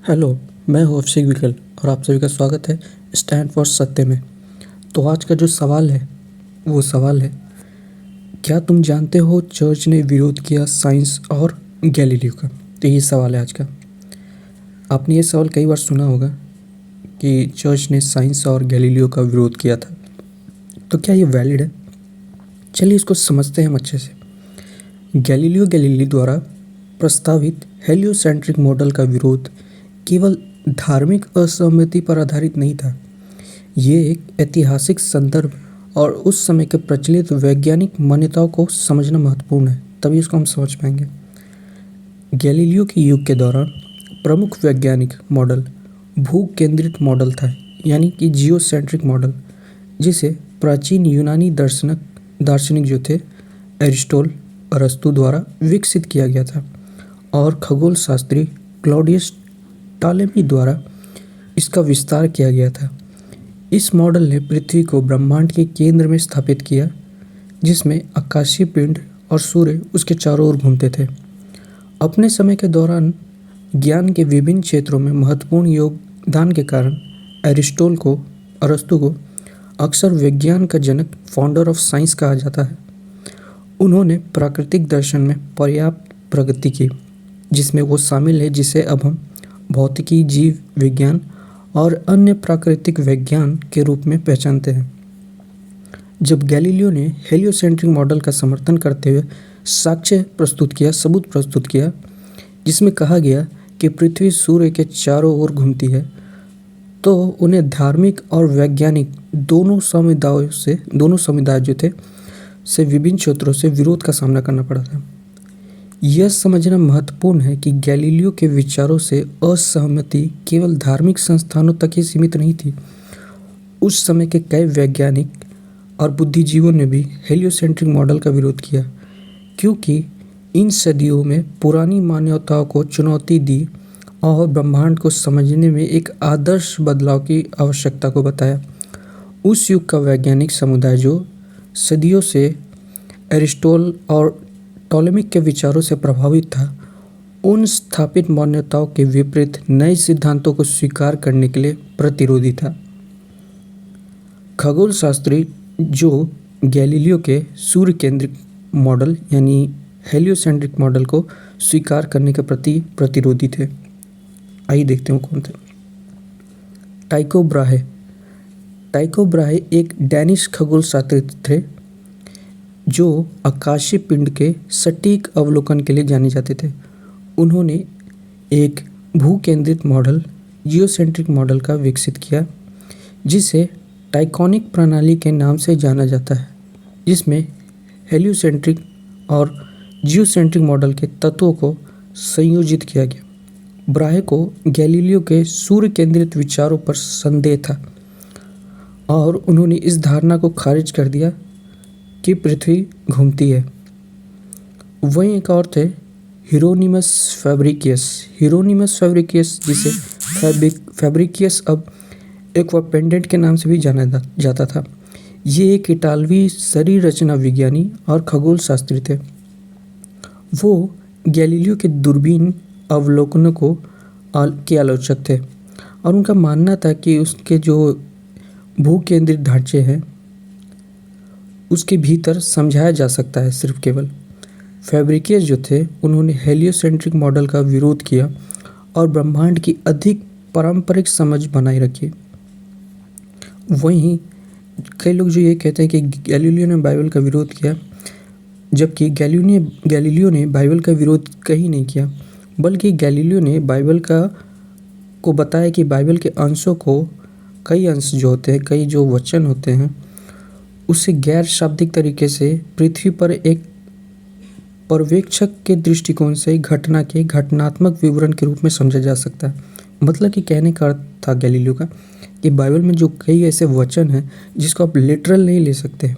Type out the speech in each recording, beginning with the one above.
Hello, मैं हूँ अभिषेक विकल और आप सभी का स्वागत है स्टैंड फॉर सत्य में। तो आज का जो सवाल है वो सवाल है, क्या तुम जानते हो चर्च ने विरोध किया साइंस और गैलीलियो का। तो ये सवाल है आज का। आपने ये सवाल कई बार सुना होगा कि चर्च ने साइंस और गैलीलियो का विरोध किया था। तो क्या ये वैलिड है? चलिए इसको समझते हैं हम अच्छे से। गैलीलियो गैलीली द्वारा प्रस्तावित हेलियोसेंट्रिक मॉडल का विरोध केवल धार्मिक असहमति पर आधारित नहीं था। ये एक ऐतिहासिक संदर्भ और उस समय के प्रचलित वैज्ञानिक मान्यताओं को समझना महत्वपूर्ण है, तभी इसको हम समझ पाएंगे। गैलीलियो के युग के दौरान प्रमुख वैज्ञानिक मॉडल भू केंद्रित मॉडल था, यानी कि जियोसेंट्रिक मॉडल, जिसे प्राचीन यूनानी दार्शनिक जो थे एरिस्टोटल अरस्तु द्वारा विकसित किया गया था और खगोल शास्त्री क्लॉडियस टॉलेमी द्वारा इसका विस्तार किया गया था। इस मॉडल ने पृथ्वी को ब्रह्मांड के केंद्र में स्थापित किया, जिसमें आकाशीय पिंड और सूर्य उसके चारों ओर घूमते थे। अपने समय के दौरान ज्ञान के विभिन्न क्षेत्रों में महत्वपूर्ण योगदान के कारण अरस्तु को अक्सर विज्ञान का जनक, फाउंडर ऑफ साइंस कहा जाता है। उन्होंने प्राकृतिक दर्शन में पर्याप्त प्रगति की, जिसमें वो शामिल है जिसे अब हम भौतिकी, जीव विज्ञान और अन्य प्राकृतिक विज्ञान के रूप में पहचानते हैं। जब गैलीलियो ने हेलियोसेंट्रिक मॉडल का समर्थन करते हुए सबूत प्रस्तुत किया, जिसमें कहा गया कि पृथ्वी सूर्य के चारों ओर घूमती है, तो उन्हें धार्मिक और वैज्ञानिक दोनों समुदाय जो थे से विभिन्न क्षेत्रों से विरोध का सामना करना पड़ा था। यह समझना महत्वपूर्ण है कि गैलीलियो के विचारों से असहमति केवल धार्मिक संस्थानों तक ही सीमित नहीं थी। उस समय के कई वैज्ञानिक और बुद्धिजीवियों ने भी हेलियोसेंट्रिक मॉडल का विरोध किया, क्योंकि इन सदियों में पुरानी मान्यताओं को चुनौती दी और ब्रह्मांड को समझने में एक आदर्श बदलाव की आवश्यकता को बताया। उस युग का वैज्ञानिक समुदाय जो सदियों से एरिस्टोटल और टॉलेमिक के विचारों से प्रभावित था, उन स्थापित मान्यताओं के विपरीत नए सिद्धांतों को स्वीकार करने के लिए प्रतिरोधी था। खगोल शास्त्री जो गैलीलियो के सूर्य केंद्रित मॉडल यानी हेलियोसेंट्रिक मॉडल को स्वीकार करने के प्रति प्रतिरोधी थे। आइए देखते हैं कौन थे। टाइको ब्राहे एक डैनिश खगोल शास्त्री थे जो आकाशीय पिंड के सटीक अवलोकन के लिए जाने जाते थे। उन्होंने एक भू केंद्रित मॉडल जियोसेंट्रिक मॉडल का विकसित किया, जिसे टाइकोनिक प्रणाली के नाम से जाना जाता है, जिसमें हेलियोसेंट्रिक और जियोसेंट्रिक मॉडल के तत्वों को संयोजित किया गया। ब्राहे को गैलीलियो के सूर्य केंद्रित विचारों पर संदेह था और उन्होंने इस धारणा को खारिज कर दिया कि पृथ्वी घूमती है। वहीं एक और थे हिरोनिमस फैब्रिकियस, जिसे फैब्रिकियस अब एक्वापेंडेंट के नाम से भी जाना जाता था। ये एक इटालवी शरीर रचना विज्ञानी और खगोल शास्त्री थे। वो गैलीलियो के दूरबीन अवलोकनों के आलोचक थे और उनका मानना था कि उसके जो भू केंद्रित ढांचे हैं उसके भीतर समझाया जा सकता है सिर्फ केवल। फैब्रिकियस जो थे, उन्होंने हेलियोसेंट्रिक मॉडल का विरोध किया और ब्रह्मांड की अधिक पारंपरिक समझ बनाए रखी। वहीं कई लोग जो ये कहते हैं कि गैलीलियो ने बाइबल का विरोध किया, जबकि गैलीलियो ने बाइबल का विरोध कहीं नहीं किया, बल्कि गैलीलियो ने बाइबल को बताया कि बाइबल के अंशों को कई अंश जो होते हैं, कई जो वचन होते हैं, उसे गैर शाब्दिक तरीके से पृथ्वी पर एक पर्यवेक्षक के दृष्टिकोण से घटना के घटनात्मक विवरण के रूप में समझा जा सकता है। मतलब कि कहने का अर्थ था गैलीलियो का कि बाइबल में जो कई ऐसे वचन हैं जिसको आप लिटरल नहीं ले सकते,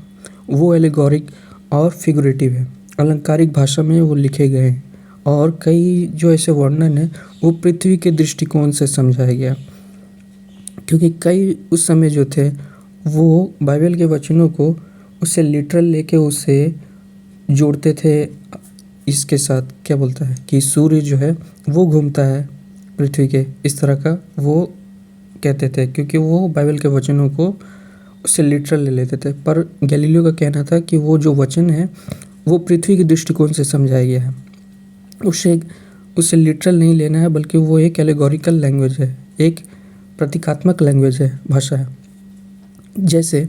वो एलेगोरिक और फिगरेटिव है, अलंकारिक भाषा में वो लिखे गए हैं, और कई जो ऐसे वर्णन है वो पृथ्वी के दृष्टिकोण से समझाया गया, क्योंकि कई उस समय जो थे वो बाइबल के वचनों को उससे लिटरल लेके उसे जोड़ते थे इसके साथ। क्या बोलता है कि सूर्य जो है वो घूमता है पृथ्वी के, इस तरह का वो कहते थे, क्योंकि वो बाइबल के वचनों को उससे लिटरल ले लेते थे। पर गैलीलियो का कहना था कि वो जो वचन है वो पृथ्वी के दृष्टिकोण से समझाया गया है, उसे उसे लिटरल नहीं लेना है, बल्कि वो एक एलेगोरिकल लैंग्वेज है, एक प्रतीकात्मक लैंग्वेज है, भाषा है। जैसे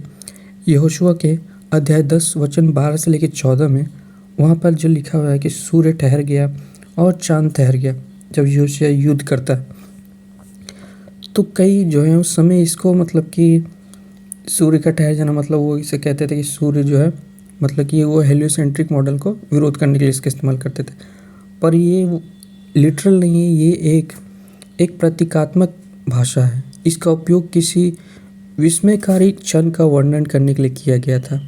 यहोशुआ के अध्याय 10 वचन 12 से लेकर 14 में वहाँ पर जो लिखा हुआ है कि सूर्य ठहर गया और चांद ठहर गया जब यहोशुआ युद्ध करता है। तो कई जो है उस समय इसको मतलब कि सूर्य का ठहर जाना मतलब वो इसे कहते थे कि सूर्य जो है मतलब कि वो हेलियोसेंट्रिक मॉडल को विरोध करने के लिए इसका इस्तेमाल करते थे। पर ये लिटरल नहीं है, ये एक प्रतीकात्मक भाषा है। इसका उपयोग किसी विस्मयकारी क्षण का वर्णन करने के लिए किया गया था।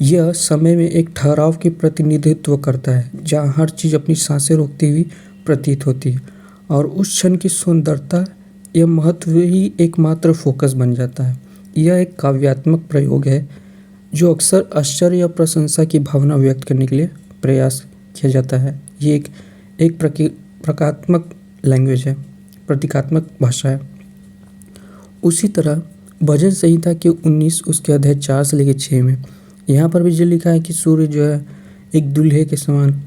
यह समय में एक ठहराव की प्रतिनिधित्व करता है जहाँ हर चीज़ अपनी सांसें रोकती हुई प्रतीत होती है और उस क्षण की सुंदरता या महत्व ही एकमात्र फोकस बन जाता है। यह एक काव्यात्मक प्रयोग है जो अक्सर आश्चर्य या प्रशंसा की भावना व्यक्त करने के लिए प्रयास किया जाता है। ये एक प्रतीकात्मक लैंग्वेज है, प्रतीकात्मक भाषा है। उसी तरह भजन संहिता के 19 उसके अध्याय 4 से लेकर 6 में यहाँ पर भी जो लिखा है कि सूर्य जो है एक दूल्हे के समान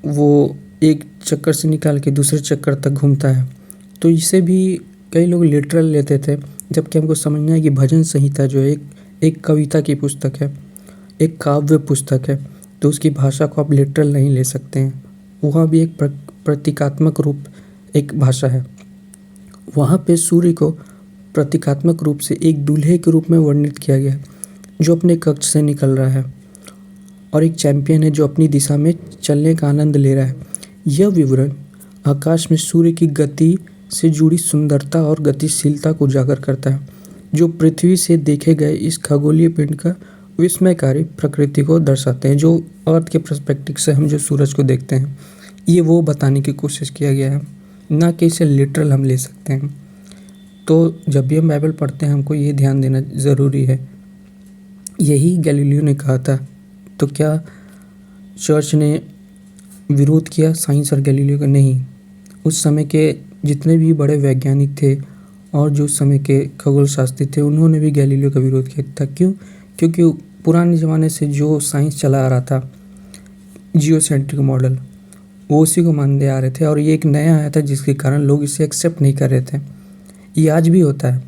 वो एक चक्कर से निकाल के दूसरे चक्कर तक घूमता है। तो इसे भी कई लोग लिटरल लेते थे, जबकि हमको समझना है कि भजन संहिता जो है एक कविता की पुस्तक है, एक काव्य पुस्तक है, तो उसकी भाषा को आप लिटरल नहीं ले सकते हैं। वहाँ भी एक प्रतीकात्मक रूप एक भाषा है। वहाँ पे सूर्य को प्रतीकात्मक रूप से एक दूल्हे के रूप में वर्णित किया गया है जो अपने कक्ष से निकल रहा है और एक चैंपियन है जो अपनी दिशा में चलने का आनंद ले रहा है। यह विवरण आकाश में सूर्य की गति से जुड़ी सुंदरता और गतिशीलता को उजागर करता है जो पृथ्वी से देखे गए इस खगोलीय पिंड का विस्मयकारी प्रकृति को दर्शाते हैं। जो अर्थ के पर्सपेक्टिव से हम जो सूरज को देखते हैं, ये वो बताने की कोशिश किया गया है, ना कि इसे लिटरल हम ले सकते हैं। तो जब भी हम बाइबल पढ़ते हैं हमको ये ध्यान देना ज़रूरी है। यही गैलीलियो ने कहा था। तो क्या चर्च ने विरोध किया साइंस और गैलीलियो का? नहीं। उस समय के जितने भी बड़े वैज्ञानिक थे और जो उस समय के खगोल शास्त्री थे, उन्होंने भी गैलीलियो का विरोध किया था। क्यों? क्योंकि पुराने ज़माने से जो साइंस चला आ रहा था, जियोसेंट्रिक मॉडल, वो उसी को मानते आ रहे थे और ये एक नया आया था जिसके कारण लोग इसे एक्सेप्ट नहीं कर रहे थे। ये आज भी होता है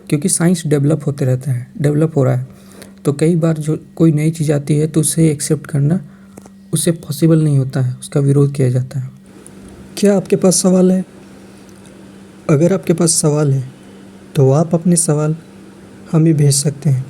क्योंकि साइंस डेवलप होते रहता है, डेवलप हो रहा है। तो कई बार जो कोई नई चीज़ आती है तो उसे एक्सेप्ट करना उससे पॉसिबल नहीं होता है, उसका विरोध किया जाता है। क्या आपके पास सवाल है? अगर आपके पास सवाल है तो आप अपने सवाल हमें भेज सकते हैं।